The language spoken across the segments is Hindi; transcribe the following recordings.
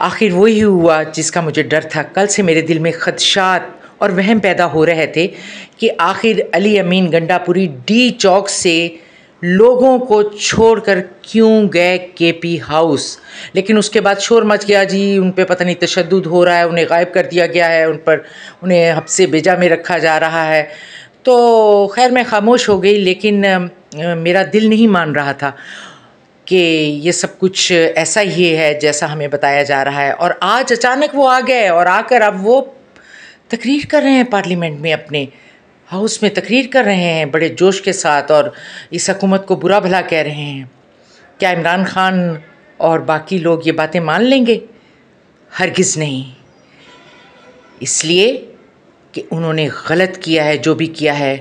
आखिर वही हुआ जिसका मुझे डर था। कल से मेरे दिल में खदशात और वहम पैदा हो रहे थे कि आखिर अली अमीन गंडापुरी डी चौक से लोगों को छोड़कर क्यों गए केपी हाउस। लेकिन उसके बाद शोर मच गया जी, उन पे पता नहीं तशद्दुद हो रहा है, उन्हें गायब कर दिया गया है, उन्हें हब्से बेजा में रखा जा रहा है। तो खैर मैं खामोश हो गई, लेकिन मेरा दिल नहीं मान रहा था कि ये सब कुछ ऐसा ही है जैसा हमें बताया जा रहा है। और आज अचानक वो आ गए और आकर अब वो तकरीर कर रहे हैं, पार्लियामेंट में अपने हाउस में तकरीर कर रहे हैं बड़े जोश के साथ, और इस हुकूमत को बुरा भला कह रहे हैं। क्या इमरान खान और बाकी लोग ये बातें मान लेंगे? हरगिज़ नहीं, इसलिए कि उन्होंने गलत किया है। जो भी किया है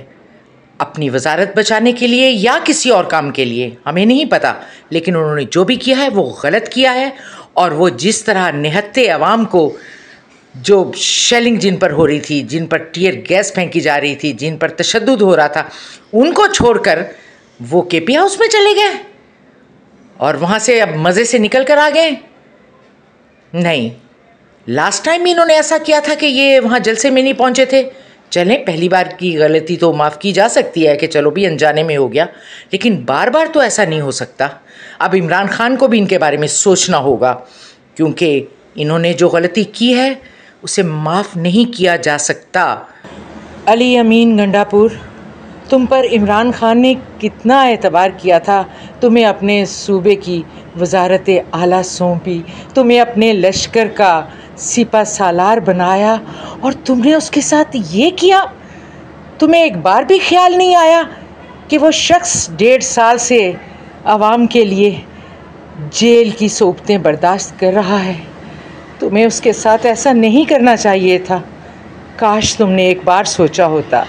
अपनी वजारत बचाने के लिए या किसी और काम के लिए हमें नहीं पता, लेकिन उन्होंने जो भी किया है वो गलत किया है। और वो जिस तरह निहत्ते अवाम को, जो शेलिंग जिन पर हो रही थी, जिन पर टीयर गैस फेंकी जा रही थी, जिन पर तशद्दुद हो रहा था, उनको छोड़कर वो केपी हाउस में चले गए और वहाँ से अब मज़े से निकल कर आ गए। नहीं, लास्ट टाइम इन्होंने ऐसा किया था कि ये वहाँ जलसे में नहीं पहुँचे थे। चलें, पहली बार की गलती तो माफ़ की जा सकती है कि चलो भी अनजाने में हो गया, लेकिन बार बार तो ऐसा नहीं हो सकता। अब इमरान खान को भी इनके बारे में सोचना होगा, क्योंकि इन्होंने जो गलती की है उसे माफ़ नहीं किया जा सकता। अली अमीन गंडापुर, तुम पर इमरान खान ने कितना एतबार किया था, तुम्हें अपने सूबे की वजारत आला सौंपी, तुम्हें अपने लश्कर का सिपा सालार बनाया, और तुमने उसके साथ ये किया। तुम्हें एक बार भी ख्याल नहीं आया कि वो शख्स 1.5 साल से आवाम के लिए जेल की सोबतें बर्दाश्त कर रहा है। तुम्हें उसके साथ ऐसा नहीं करना चाहिए था। काश तुमने एक बार सोचा होता।